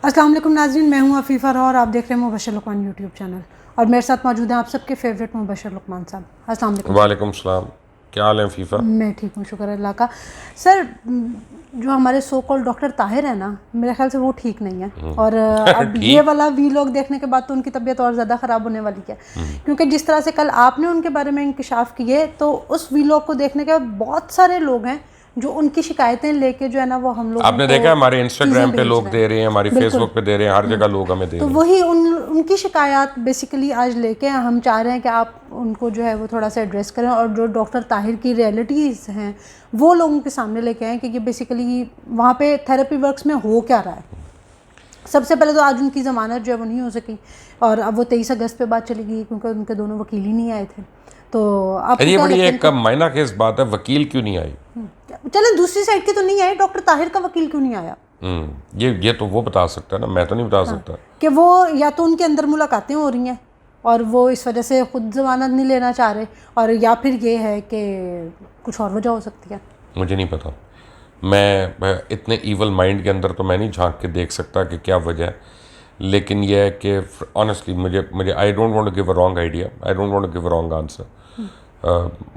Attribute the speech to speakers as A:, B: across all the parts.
A: अस्सलाम वालेकुम नाज़रीन, मैं हूँ अफीफ़ा और आप देख रहे हैं मुबशर लुकमान यूट्यूब चैनल और मेरे साथ मौजूद हैं आप सबके फेवरेट मुबशर लुकमान साहब। अस्सलाम वालेकुम।
B: वालेकुम सलाम। क्या हाल है फीफा?
A: मैं ठीक हूँ, शुक्र अल्लाह का। सर, जो हमारे सो कॉल्ड डॉक्टर ताहिर है ना, मेरे ख्याल से वो ठीक नहीं है और अब ये
B: ठीक।
A: वाला वीलॉग देखने के बाद तो उनकी तबीयत और ज़्यादा ख़राब होने वाली है, क्योंकि जिस तरह से कल आपने उनके बारे में इंकिशाफ किए तो उस वीलॉग को देखने के बाद बहुत सारे लोग हैं जो उनकी शिकायतें लेके जो है ना वो हम लोगों
B: आपने
A: को
B: देखा हमारे
A: चीज़ें
B: इंस्टाग्राम पे
A: भेज
B: लोग
A: रहे
B: दे रहे हैं, हमारी
A: बिल्कुल।
B: फेसबुक पे दे रहे हैं, हर जगह लोग हमें दे
A: तो
B: रहे हैं।
A: वही उनकी शिकायत बेसिकली आज लेके हम चाह रहे हैं कि आप उनको जो है वो थोड़ा सा एड्रेस करें और जो डॉक्टर ताहिर की रियलिटीज़ हैं वो लोगों के सामने लेके आएँ कि ये बेसिकली वहाँ पे थेरेपी वर्क्स में हो क्या रहा है। सबसे पहले तो आज उनकी ज़मानत जो है वो नहीं हो सकी और अब वो 23 अगस्त पे बात चली गई क्योंकि उनके दोनों वकील ही नहीं आए थे। तो आपको
B: ये
A: क्या
B: बड़ी
A: लगता है
B: एक मायना केस बात है, वकील क्यों नहीं आई?
A: चलें दूसरी साइड की तो नहीं आए, डॉक्टर ताहिर का वकील क्यों नहीं आया?
B: ये तो वो बता सकता है ना, मैं तो नहीं बता सकता।
A: कि वो या तो उनके अंदर मुलाकातें हो रही हैं और वो इस वजह से ख़ुद ज़मानत नहीं लेना चाह रहे, और या फिर ये है कि कुछ और वजह हो सकती है।
B: मुझे नहीं पता, मैं इतने ईवल माइंड के अंदर तो मैं नहीं झांक के देख सकता कि क्या वजह है, लेकिन यह है कि ऑनेस्टली मुझे I don't want to give a wrong idea, I don't want to give a wrong answer.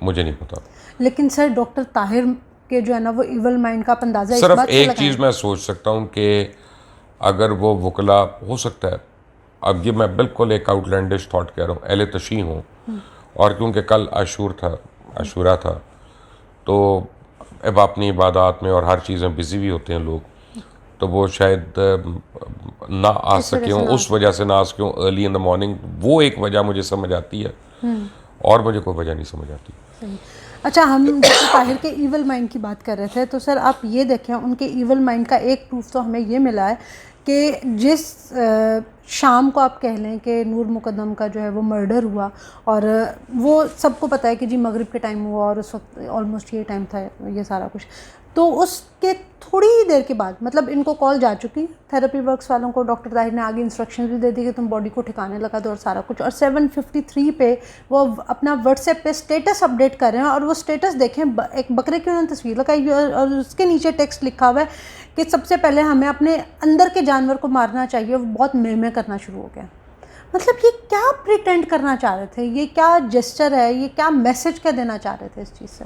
B: मुझे नहीं पता।
A: लेकिन सर डॉक्टर ताहिर के जो है ना वो ईवल माइंड का आप अंदाज़ा इस
B: सिर्फ
A: बात से
B: एक चीज़
A: लगाएं।
B: मैं सोच सकता हूँ कि अगर वो वकला हो सकता है, अब ये मैं बिल्कुल एक आउटलैंडिश थॉट कह रहा हूँ, अहले तशी हूँ, और क्योंकि कल आशूरा था तो अब अपनी इबादत में और हर चीज़ में बिज़ी भी होते हैं लोग, तो वो शायद ना आ सके हों, उस वजह से ना आ सके हों अर्ली इन द मॉर्निंग। वो एक वजह मुझे समझ आती है और मुझे कोई वजह नहीं समझ आती।
A: सही। अच्छा, हम डॉक्टर ताहिर के ईवल माइंड की बात कर रहे थे तो सर आप ये देखें उनके ईवल माइंड का एक प्रूफ तो हमें ये मिला है कि जिस शाम को आप कह लें कि नूर मुकद्दम का जो है वो मर्डर हुआ, और वो सबको पता है कि जी मगरिब के टाइम हुआ और उस वक्त ऑलमोस्ट ये टाइम था ये सारा कुछ, तो उसके थोड़ी ही देर के बाद मतलब इनको कॉल जा चुकी थेरेपी वर्क्स वालों को, डॉक्टर ताहिर ने आगे इंस्ट्रक्शन भी दे दी कि तुम बॉडी को ठिकाने लगा दो और सारा कुछ, और 7:53 पे वो अपना व्हाट्सएप पे स्टेटस अपडेट कर रहे हैं और वो स्टेटस देखें एक बकरे की उन्होंने तस्वीर लगाई हुई है और उसके नीचे टेक्स्ट लिखा हुआ है कि सबसे पहले हमें अपने अंदर के जानवर को मारना चाहिए। वो बहुत में करना शुरू हो गया। मतलब ये क्या प्रिटेंड करना चाह रहे थे, ये क्या जेस्चर है, ये क्या मैसेज क्या देना चाह रहे थे इस चीज़ से?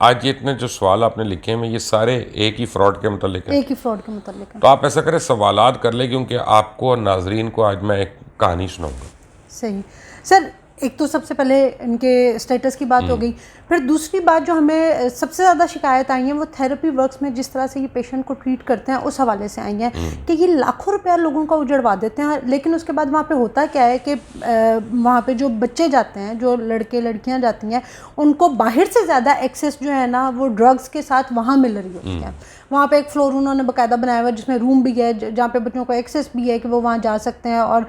B: आज ये इतने जो सवाल आपने लिखे हैं ये सारे एक ही फ्रॉड के मतलब हैं।
A: एक ही फ्रॉड के मतलब है।
B: तो आप ऐसा करें, सवालात कर ले, क्योंकि आपको और नाजरीन को आज मैं एक कहानी सुनाऊंगा।
A: सही। सर एक तो सबसे पहले इनके स्टेटस की बात हो गई, फिर दूसरी बात जो हमें सबसे ज़्यादा शिकायत आई है वो थेरेपी वर्क्स में जिस तरह से ये पेशेंट को ट्रीट करते हैं उस हवाले से आई हैं कि ये लाखों रुपया लोगों का उजड़वा देते हैं, लेकिन उसके बाद वहाँ पे होता क्या है कि वहाँ पे जो बच्चे जाते हैं, जो लड़के लड़कियाँ जाती हैं, उनको बाहर से ज़्यादा एक्सेस जो है ना वो ड्रग्स के साथ वहाँ मिल रही होती है। वहाँ पे एक फ्लोर उन्होंने बाकायदा बनाया हुआ है जिसमें रूम भी है जहाँ पे बच्चों को एक्सेस भी है कि वो वहाँ जा सकते हैं, और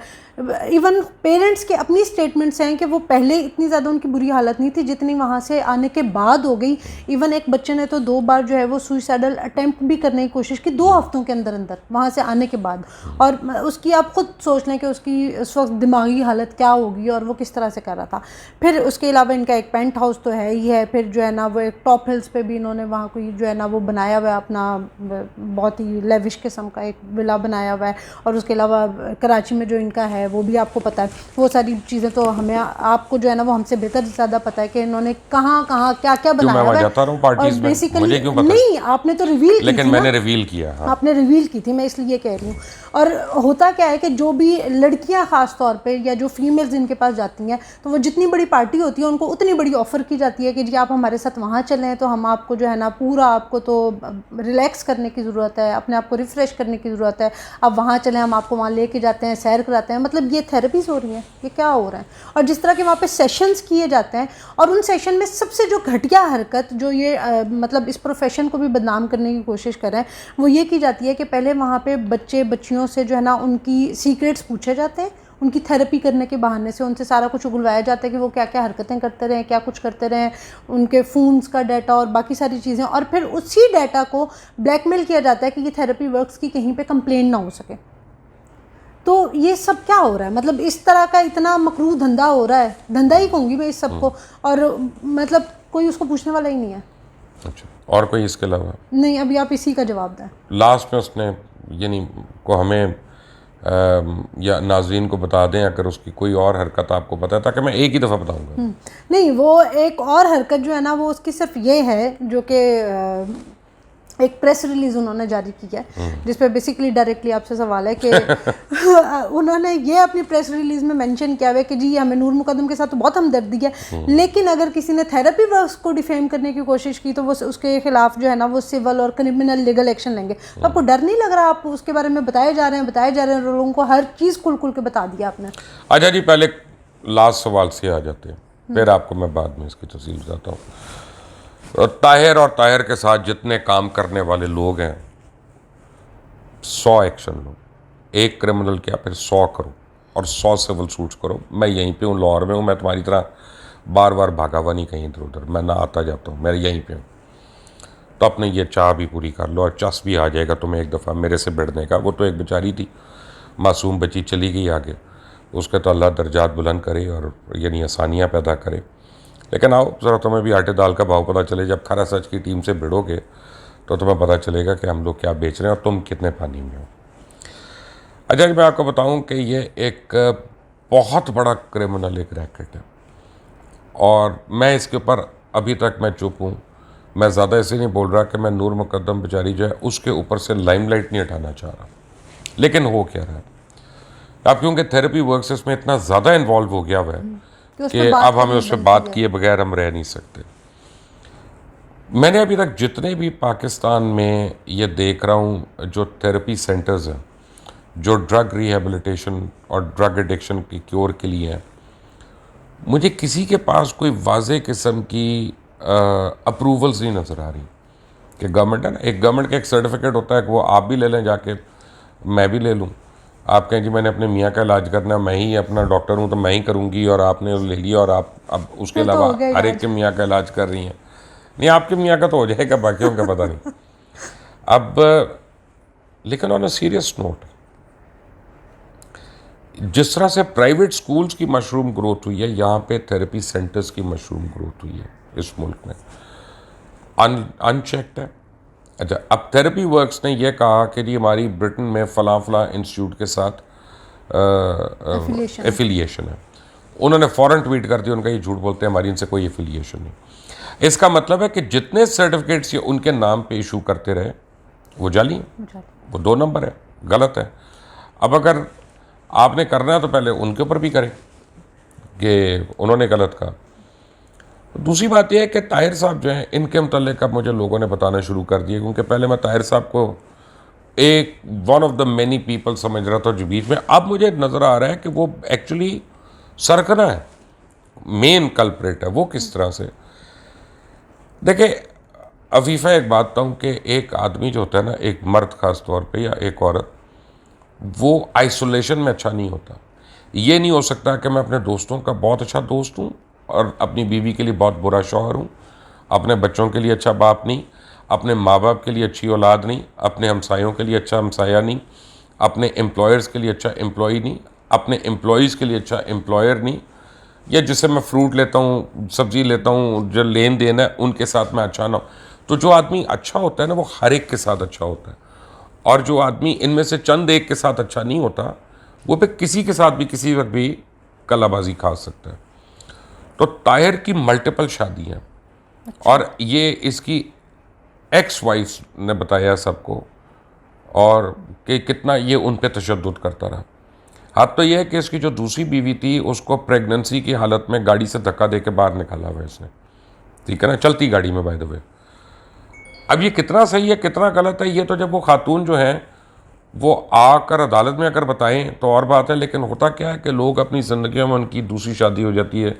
A: इवन पेरेंट्स के अपनी स्टेटमेंट्स हैं कि वो पहले इतनी ज़्यादा उनकी बुरी हालत नहीं थी जितनी वहाँ से आने के बाद हो गई। इवन एक बच्चे ने तो 2 बार जो है वो सुइसाइडल अटेम्प्ट भी करने की कोशिश की 2 हफ्तों के अंदर अंदर वहाँ से आने के बाद, और उसकी आप खुद सोच लें कि उसकी उस वक्त दिमागी हालत क्या होगी और वो किस तरह से कर रहा था। फिर उसके अलावा इनका एक पेंट हाउस तो है ही है, फिर जो है ना वो एक टॉप हिल्स पे भी इन्होंने वहाँ कोई जो है ना वो बनाया हुआ है अपना बहुत ही लेविश किस्म का एक विला बनाया हुआ है, और उसके अलावा कराची में जो इनका है वो भी आपको पता है। वो सारी चीज़ें तो हमें आपको जो है ना वो हमसे बेहतर ज़्यादा पता है कि इन्होंने कहाँ कहाँ क्या क्या बनाया हुआ है।
B: जाता रहूं पार्टीज में, मुझे क्यों पता?
A: नहीं, आपने तो रिवील की
B: लेकिन
A: थी
B: मैंने
A: ना?
B: रिवील किया। हाँ।
A: आपने रिवील की थी, मैं इसलिए कह रही हूँ। और होता क्या है कि जो भी लड़कियां ख़ास तौर पे या जो फीमेल्स जिनके पास जाती हैं तो वो जितनी बड़ी पार्टी होती है उनको उतनी बड़ी ऑफ़र की जाती है कि जी आप हमारे साथ वहाँ चलें तो हम आपको जो है ना पूरा आपको तो रिलैक्स करने की ज़रूरत है, अपने आप को रिफ़्रेश करने की ज़रूरत है, आप वहाँ चलें, हम आपको वहाँ लेके जाते हैं, सैर कराते हैं। मतलब ये थेरेपीज़ हो रही हैं, ये क्या हो रहा है? और जिस तरह के वहाँ पे सेशंस किए जाते हैं, और उन सेशन में सबसे जो घटिया हरकत जो ये मतलब इस प्रोफेशन को भी बदनाम करने की कोशिश कर रहे हैं वो ये की जाती है कि पहले वहाँ पे बच्चे बच्चियों से जो है ना उनकी सीक्रेट्स पूछे जाते हैं, उनकी थेरेपी करने के बहाने से उनसे सारा कुछ उगलवाया जाता है कि वो क्या क्या हरकतें करते रहें, क्या कुछ करते रहें, उनके फ़ोन्स का डाटा और बाकी सारी चीज़ें, और फिर उसी डाटा को ब्लैकमेल किया जाता है कि ये थेरेपी वर्क्स की कहीं पे कंप्लेन ना हो सके। तो ये सब क्या हो रहा है? मतलब इस तरह का इतना मकरू धंधा हो रहा है, धंधा ही कहूँगी मैं इस सब को, और मतलब कोई उसको पूछने वाला ही नहीं है।
B: अच्छा, और कोई इसके अलावा?
A: नहीं, अभी आप इसी का जवाब दें।
B: लास्ट में उसने यानी को हमें या नाज़रीन को बता दें अगर उसकी कोई और हरकत आपको पता है, ताकि मैं एक ही दफ़ा बताऊंगा।
A: नहीं, वो एक और हरकत जो है ना, वो उसकी सिर्फ ये है जो कि एक प्रेस रिलीज उन्होंने जारी की है, जिस पे बेसिकली डायरेक्टली आपसे सवाल है कि उन्होंने ये अपनी प्रेस रिलीज में मेंशन किया हुआ है कि जी हमें नूर मुकद्दम के साथ तो बहुत हमदर्दी है, लेकिन अगर किसी ने थेरेपी वर्क्स को डिफेम करने की कोशिश की तो वो उसके खिलाफ जो है ना वो सिविल और क्रिमिनल लीगल एक्शन लेंगे। तो आपको डर नहीं लग रहा? आप उसके बारे में बताए जा रहे हैं, लोगों को हर चीज़ खुल खुल के बता दिया आपने।
B: अच्छा जी, पहले लास्ट सवाल से आ जाते हैं, फिर आपको मैं बाद में इसकी तफसील बताता हूँ। ताहिर और ताहिर के साथ जितने काम करने वाले लोग हैं, 100 एक्शन लो। एक क्रिमिनल क्या, फिर 100 करो और 100 सिविल सूट्स करो। मैं यहीं पे हूँ, लाहौर में हूँ, मैं तुम्हारी तरह बार बार भागा हुआ नहीं कहीं इधर उधर, मैं ना आता जाता हूँ, मैं यहीं पे हूँ। तो अपने ये चाह भी पूरी कर लो और चस भी आ जाएगा तुम्हें एक दफ़ा मेरे से भिड़ने का। वो तो एक बेचारी थी, मासूम बच्ची, चली गई आगे, उसके तो अल्लाह दर्जात बुलंद करे और यानी आसानियाँ पैदा करे। लेकिन आओ ज़रा तुम्हें भी आटे दाल का भाव पता चले। जब खरा सच की टीम से भिड़ोगे तो तुम्हें पता चलेगा कि हम लोग क्या बेच रहे हैं और तुम कितने पानी में हो। अच्छा जी, मैं आपको बताऊं कि ये एक बहुत बड़ा क्रिमिनल एक रैकेट है और मैं इसके ऊपर अभी तक मैं चुप हूँ। मैं ज़्यादा ऐसे नहीं बोल रहा कि मैं नूर मुकद्दम बेचारी जो है उसके ऊपर से लाइमलाइट नहीं हटाना चाह रहा, लेकिन हो क्या रहा है अब, क्योंकि थेरेपी वर्क्स इसमें इतना ज़्यादा इन्वॉल्व हो गया हुआ है कि अब हमें उस पर बात किए बगैर हम रह नहीं सकते। मैंने अभी तक जितने भी पाकिस्तान में ये देख रहा हूँ जो थेरेपी सेंटर्स हैं जो ड्रग रिहेबिलिटेशन और ड्रग एडिक्शन की क्योर के लिए हैं, मुझे किसी के पास कोई वाज़े किस्म की अप्रूवल्स नहीं नज़र आ रही कि गवर्नमेंट है ना, एक गवर्नमेंट का एक सर्टिफिकेट होता है कि वो आप भी ले लें जाके, मैं भी ले लूँ। आप कहें जी मैंने अपने मियाँ का इलाज करना है, मैं ही अपना डॉक्टर हूँ तो मैं ही करूँगी, और आपने ले लिया और आप अब उसके अलावा हर एक के मियाँ का इलाज कर रही हैं। नहीं, आपके मियाँ का तो हो जाएगा, बाकियों का पता नहीं। अब लेकिन ऑन अ सीरियस नोट, जिस तरह से प्राइवेट स्कूल्स की मशरूम ग्रोथ हुई है, यहाँ पे थेरेपी सेंटर्स की मशरूम ग्रोथ हुई है इस मुल्क में, अनचेक्ड है। अच्छा, अब थेरेपी वर्क्स ने यह कहा कि जी हमारी ब्रिटेन में फ़लाँ फ़लाँ इंस्टीट्यूट के साथ एफिलिएशन है। उन्होंने फ़ौरन ट्वीट कर दिया, उनका ये झूठ बोलते हैं, हमारी इनसे कोई एफिलिएशन नहीं। इसका मतलब है कि जितने सर्टिफिकेट्स ये उनके नाम पे इशू करते रहे वो जाली हैं, वो 2 नंबर है, गलत है। अब अगर आपने करना है तो पहले उनके ऊपर भी करें कि उन्होंने गलत कहा। दूसरी बात यह है कि ताहिर साहब जो हैं, इनके मुतल्लिक़ अब मुझे लोगों ने बताना शुरू कर दिया, क्योंकि पहले मैं ताहिर साहब को एक one of the many people समझ रहा था जो बीच में, अब मुझे नज़र आ रहा है कि वो एक्चुअली सरकना है, मेन कल्प्रेट है। वो किस तरह से, देखिए अफीफ़ा, एक बात बताऊँ कि एक आदमी जो होता है ना, एक मर्द ख़ास तौर पे या एक औरत, वो आइसोलेशन में अच्छा नहीं होता। ये नहीं हो सकता कि मैं अपने दोस्तों का बहुत अच्छा दोस्त हूँ और अपनी बीवी के लिए बहुत बुरा शौहर हूँ, अपने बच्चों के लिए अच्छा बाप नहीं, अपने माँ बाप के लिए अच्छी औलाद नहीं, अपने हमसायों के लिए अच्छा हमसाया नहीं, अपने एम्प्लॉयर्स के लिए अच्छा एम्प्लॉई नहीं, अपने एम्प्लॉयज़ के लिए अच्छा एम्प्लॉयर नहीं, या जिससे मैं फ्रूट लेता हूँ, सब्ज़ी लेता हूँ, जो लेन देन है उनके साथ मैं अच्छा ना हो। तो जो आदमी अच्छा होता है ना, वो हर एक के साथ अच्छा होता है, और जो आदमी इनमें से चंद एक के साथ अच्छा नहीं होता, वो पे किसी के साथ भी किसी वक्त भी कलाबाजी खा सकता है। तो ताहिर की मल्टीपल शादी हैं, और ये इसकी एक्स वाइफ ने बताया सबको, और कि कितना ये उन पे तशद्दुद करता रहा। हाथ तो ये है कि इसकी जो दूसरी बीवी थी उसको प्रेगनेंसी की हालत में गाड़ी से धक्का दे के बाहर निकाला हुआ इसने, ठीक है ना, चलती गाड़ी में बाय द वे। अब ये कितना सही है कितना गलत है, ये तो जब वो खातून जो हैं वो आकर अदालत में अगर बताएं तो और बात है। लेकिन होता क्या है कि लोग अपनी ज़िंदगी में, उनकी दूसरी शादी हो जाती है,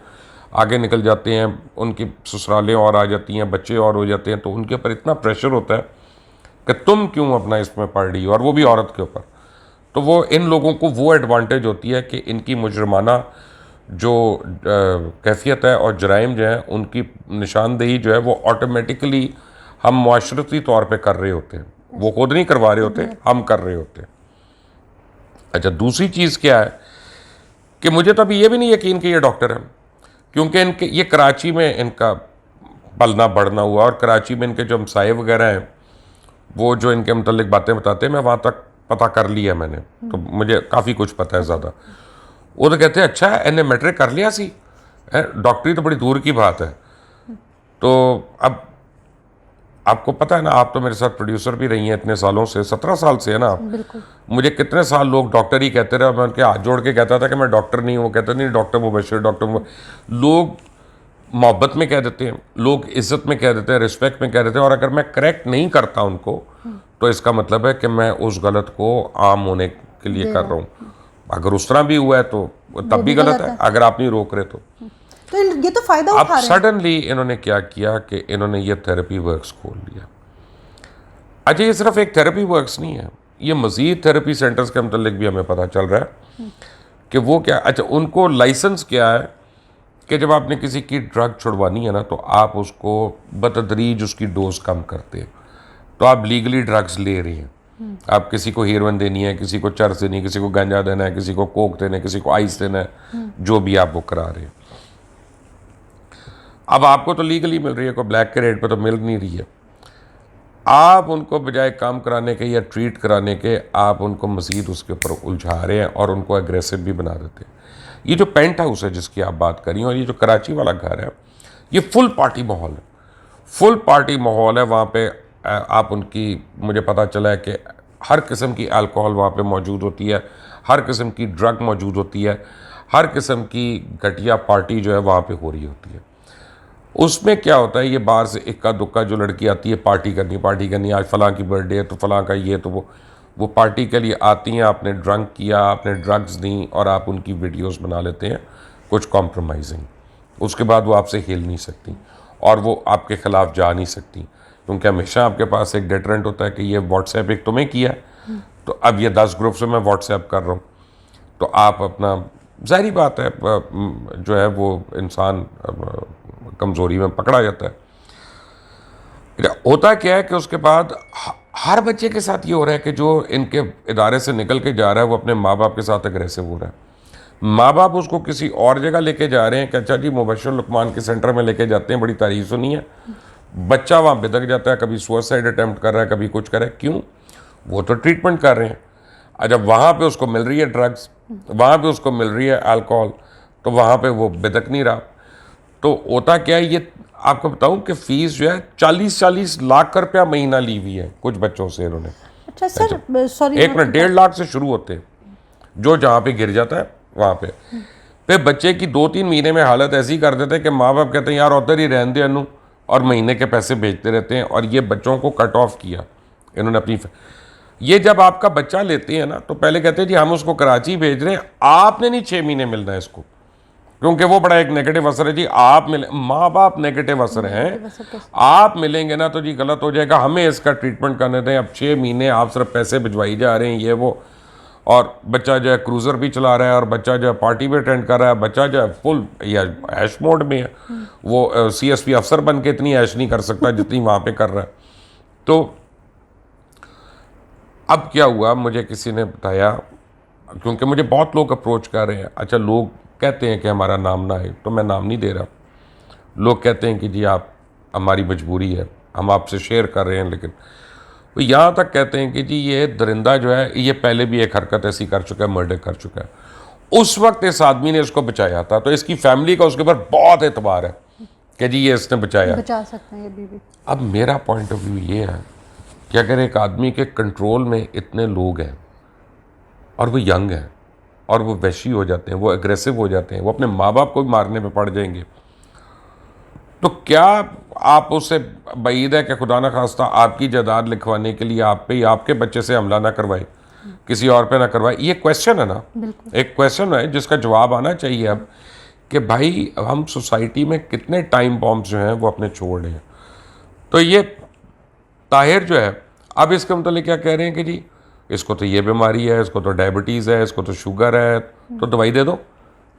B: आगे निकल जाते हैं, उनकी ससुरालें और आ जाती हैं, बच्चे और हो जाते हैं, तो उनके ऊपर इतना प्रेशर होता है कि तुम क्यों अपना इसमें पढ़ रही हो, और वो भी औरत के ऊपर। तो वो इन लोगों को वो एडवांटेज होती है कि इनकी मुजरमाना जो कैफियत है और जराइम जो है उनकी निशानदेही जो है वो ऑटोमेटिकली हम मुआशरती तौर पे कर रहे होते हैं, वो खुद नहीं करवा रहे होते, हम कर रहे होते हैं। अच्छा, दूसरी चीज़ क्या है कि मुझे तो अभी ये भी नहीं यकीन कि ये डॉक्टर है, क्योंकि इनके ये कराची में इनका पलना बढ़ना हुआ, और कराची में इनके जो हमसाए वगैरह हैं वो जो इनके मुतल्लिक बातें बताते हैं, मैं वहाँ तक पता कर लिया मैंने, तो मुझे काफ़ी कुछ पता है ज़्यादा। वो तो कहते हैं अच्छा इन्हें मैट्रिक कर लिया सी, डॉक्टरी तो बड़ी दूर की बात है। तो अब आपको पता है ना, आप तो मेरे साथ प्रोड्यूसर भी रही हैं इतने सालों से, 17 साल से है ना आप।
A: बिल्कुल।
B: मुझे कितने साल लोग डॉक्टर ही कहते रहे, मैं उनके हाथ जोड़ के कहता था कि मैं डॉक्टर नहीं हूँ। वो कहते नहीं डॉक्टर मुबशिर, डॉक्टर लोग मोहब्बत में कह देते हैं, लोग इज्जत में कह देते हैं, रिस्पेक्ट में कह देते हैं। और अगर मैं करेक्ट नहीं करता उनको तो इसका मतलब है कि मैं उस गलत को आम होने के लिए कर रहा हूँ। अगर उस तरह भी हुआ है तो तब भी गलत है, अगर आप नहीं रोक रहे
A: तो ये तो फायदा
B: अब
A: उठा रहे हैं।
B: सडनली इन्होंने क्या किया कि इन्होंने ये थेरेपी वर्क्स खोल लिया। अच्छा ये सिर्फ एक थेरेपी वर्क्स नहीं है, ये मज़ीद थेरेपी सेंटर्स के मतलब भी हमें पता चल रहा है कि वो क्या, अच्छा उनको लाइसेंस क्या है कि जब आपने किसी की ड्रग छुड़वानी है ना तो आप उसको बतदरीज उसकी डोज कम करते हैं। तो आप लीगली ड्रग्स ले रही हैं, आप किसी को हीरोइन देनी है, किसी को चरस देनी है, किसी को गांजा देना है, किसी को कोक देना है, किसी को आइस देना है, जो भी आप वो करा रहे हैं। अब आपको तो लीगली मिल रही है, कोई ब्लैक के रेट पे तो मिल नहीं रही है। आप उनको बजाय काम कराने के या ट्रीट कराने के आप उनको मज़ीद उसके ऊपर उलझा रहे हैं और उनको एग्रेसिव भी बना देते हैं। ये जो पेंट हाउस है जिसकी आप बात करी, और ये जो कराची वाला घर है, ये फुल पार्टी माहौल है, फुल पार्टी माहौल है। वहाँ पे आप उनकी, मुझे पता चला है कि हर किस्म की अल्कोहल वहाँ पे मौजूद होती है, हर किस्म की ड्रग मौजूद होती है, हर किस्म की घटिया पार्टी जो है वहाँ पे हो रही होती है। उसमें क्या होता है, ये बाहर से इक्का दुक्का जो लड़की आती है पार्टी करनी, आज फलां की बर्थडे है तो फलां का ये, तो वो पार्टी के लिए आती हैं। आपने ड्रंक किया, आपने ड्रग्स दी और आप उनकी वीडियोस बना लेते हैं कुछ कॉम्प्रोमाइजिंग। उसके बाद वो आपसे हिल नहीं सकती और वो आपके ख़िलाफ़ जा नहीं सकती, क्योंकि हमेशा आपके पास एक डेटरेंट होता है कि ये व्हाट्सएप एक तुम्हें किया तो अब ये 10 ग्रुप से मैं व्हाट्सएप कर रहा हूँ। तो आप अपना, ज़ाहिरी बात है जो है वो इंसान कमज़ोरी में पकड़ा जाता है। होता क्या है कि उसके बाद हर बच्चे के साथ ये हो रहा है कि जो इनके इदारे से निकल के जा रहा है वो अपने माँ बाप के साथ एग्रेसिव हो रहा है। माँ बाप उसको किसी और जगह लेके जा रहे हैं कि अच्छा जी मुबशिर लुकमान के सेंटर में लेके जाते हैं, बड़ी तारीफ सुनी है। बच्चा वहाँ बिदक जाता है, कभी सुसाइड अटैम्प्ट कर रहा है, कभी कुछ कर रहा है। क्यों? वो तो ट्रीटमेंट कर रहे हैं। जब वहाँ पे उसको मिल रही है ड्रग्स, वहाँ पे उसको मिल रही है अल्कोहल, तो वहाँ पे वो बिदक नहीं रहा। तो होता क्या है, ये आपको बताऊं कि फीस जो है 40-40 लाख रुपया महीना ली हुई है कुछ बच्चों से इन्होंने।
A: अच्छा सर सॉरी,
B: 1 मिनट, 1.5 लाख से शुरू होते हैं जो जहाँ पे गिर जाता है वहाँ पे। फिर बच्चे की 2-3 महीने में हालत ऐसी कर देते हैं कि माँ बाप कहते हैं यार उधर ही रहने दे अनु, और महीने के पैसे भेजते रहते हैं। और ये बच्चों को कट ऑफ किया इन्होंने अपनी। ये जब आपका बच्चा लेते हैं ना तो पहले कहते हैं जी हम उसको कराची भेज रहे हैं, आपने नहीं 6 महीने मिलना है इसको, क्योंकि वो बड़ा एक नेगेटिव असर है जी। आप मिले, माँ बाप नेगेटिव असर हैं, आप मिलेंगे ना तो जी गलत हो जाएगा, हमें इसका ट्रीटमेंट करने दें। अब 6 महीने आप सिर्फ पैसे भिजवाई जा रहे हैं ये वो, और बच्चा जो है क्रूज़र भी चला रहा है, और बच्चा जो है पार्टी भी अटेंड कर रहा है, बच्चा जो है फुल या ऐश मोड में है। वो CSP अफसर बन के इतनी ऐश नहीं कर सकता जितनी वहाँ पे कर रहा है। तो अब क्या हुआ, मुझे किसी ने बताया, क्योंकि मुझे बहुत लोग अप्रोच कर रहे हैं। अच्छा लोग कहते हैं कि हमारा नाम ना है, तो मैं नाम नहीं दे रहा। लोग कहते हैं कि जी आप, हमारी मजबूरी है, हम आपसे शेयर कर रहे हैं। लेकिन वो यहाँ तक कहते हैं कि जी ये दरिंदा जो है ये पहले भी एक हरकत ऐसी कर चुका है, मर्डर कर चुका है। उस वक्त इस आदमी ने इसको बचाया था, तो इसकी फैमिली का उसके ऊपर बहुत एतबार है कि जी ये इसने बचा
A: सकते हैं ये बीवी।
B: अब मेरा पॉइंट ऑफ व्यू ये है कि अगर एक आदमी के कंट्रोल में इतने लोग हैं और वो यंग हैं और वो वहशी हो जाते हैं, वो एग्रेसिव हो जाते हैं, वो अपने माँ बाप को भी मारने पे पड़ जाएंगे, तो क्या आप उससे बईद है कि खुदा न खास्ता आपकी जायदाद लिखवाने के लिए आप पे या आपके बच्चे से हमला ना करवाए, किसी और पे ना करवाए? ये क्वेश्चन है ना, एक क्वेश्चन है जिसका जवाब आना चाहिए अब कि भाई हम सोसाइटी में कितने टाइम बॉम्ब्स जो हैं वो अपने छोड़ रहे हैं। तो ये ताहिर जो है अब इसके मतलब क्या कह रहे हैं कि जी इसको तो ये बीमारी है, इसको तो डायबिटीज़ है, इसको तो शुगर है, तो दवाई दे दो।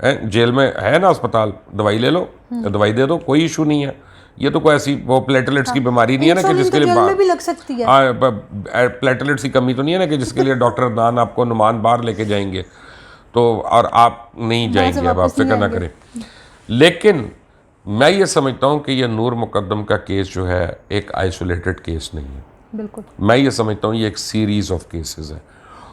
B: जेल में है ना अस्पताल, दवाई ले लो, दवाई दे दो, कोई इशू नहीं है। ये तो कोई ऐसी वो प्लेटलेट्स की बीमारी नहीं है ना कि जिसके लिए
A: जेल में भी लग सकती है।
B: प्लेटलेट्स की कमी तो नहीं है ना कि जिसके लिए डॉक्टर अदनान आपको नुमान बाहर लेके जाएंगे तो और आप नहीं जाएंगे, अब आपसे करना करें। लेकिन मैं ये समझता हूँ कि ये नूर मुकद्दम का केस जो है एक आइसोलेटेड केस नहीं है।
A: बिल्कुल,
B: मैं ये समझता हूँ ये एक सीरीज़ ऑफ केसेस है।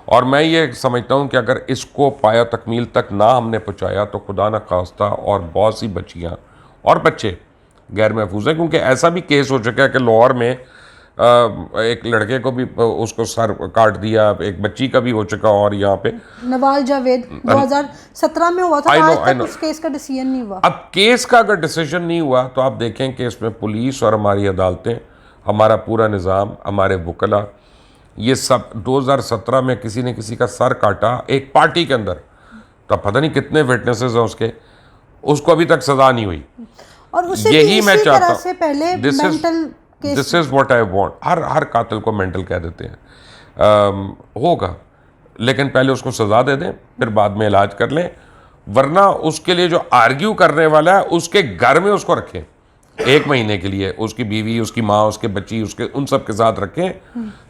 B: और मैं ये समझता हूँ कि अगर इसको पाया तकमील तक ना हमने पहुँचाया तो खुदा न खास्ता और बहुत सी बच्चियाँ और बच्चे गैर महफूज हैं, क्योंकि ऐसा भी केस हो चुका है कि लाहौर में एक लड़के को भी उसको सर काट दिया, एक बच्ची का भी हो चुका, और यहाँ पे
A: नवाल जावेद 2017 में हुआ था,
B: I know,
A: आज
B: I
A: तक
B: know.
A: उस केस का डिसीजन नहीं हुआ।
B: अब केस का अगर डिसीजन नहीं हुआ तो आप देखें कि इसमें पुलिस और हमारी अदालतें, हमारा पूरा निज़ाम, हमारे वकला, ये सब 2017 में किसी ने किसी का सर काटा एक पार्टी के अंदर, तो पता नहीं कितने विटनेसेस हैं उसके, उसको अभी तक सज़ा नहीं हुई।
A: और उससे
B: यही मैं चाहता हूँ,
A: से पहले mental case,
B: this is what I want. हर कातिल को मेंटल कह देते हैं, होगा, लेकिन पहले उसको सज़ा दे दें, फिर बाद में इलाज कर लें, वरना उसके लिए जो आर्ग्यू करने वाला है उसके घर में उसको रखें 1 महीने के लिए, उसकी बीवी, उसकी माँ, उसके बच्ची, उसके उन सब के साथ रखें,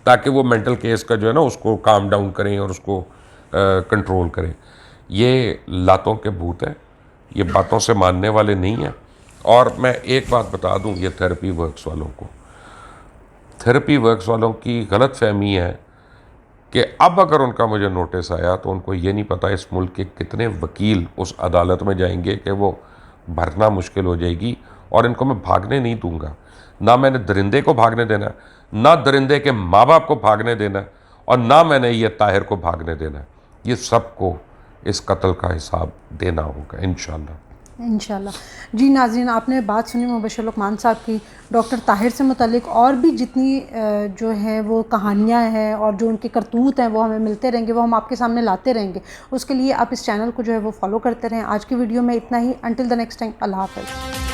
B: ताकि वो मेंटल केस का जो है ना उसको काम डाउन करें और उसको कंट्रोल करें। ये लातों के भूत हैं, ये बातों से मानने वाले नहीं हैं। और मैं एक बात बता दूं, ये थेरेपी वर्क्स वालों को, थेरेपी वर्क्स वालों की गलत फहमी है कि अब अगर उनका मुझे नोटिस आया तो उनको ये नहीं पता इस मुल्क के कितने वकील उस अदालत में जाएंगे कि वो भरना मुश्किल हो जाएगी। और इनको मैं भागने नहीं दूंगा, ना मैंने दरिंदे को भागने देना, ना दरिंदे के माँ बाप को भागने देना, और ना मैंने ये ताहिर को भागने देना। ये सबको इस कत्ल का हिसाब देना होगा इंशाल्लाह।
A: जी नाज़रीन, आपने बात सुनी मुबश्शिर लुकमान साहब की डॉक्टर ताहिर से मुतालिक, और भी जितनी जो है वो कहानियाँ हैं और जो उनके करतूत हैं वो हमें मिलते रहेंगे, वो हम आपके सामने लाते रहेंगे। उसके लिए आप इस चैनल को जो है वो फॉलो करते रहें। आज की वीडियो में इतना ही। अंटिल द नेक्स्ट टाइम, अल्लाह हाफ़िज़।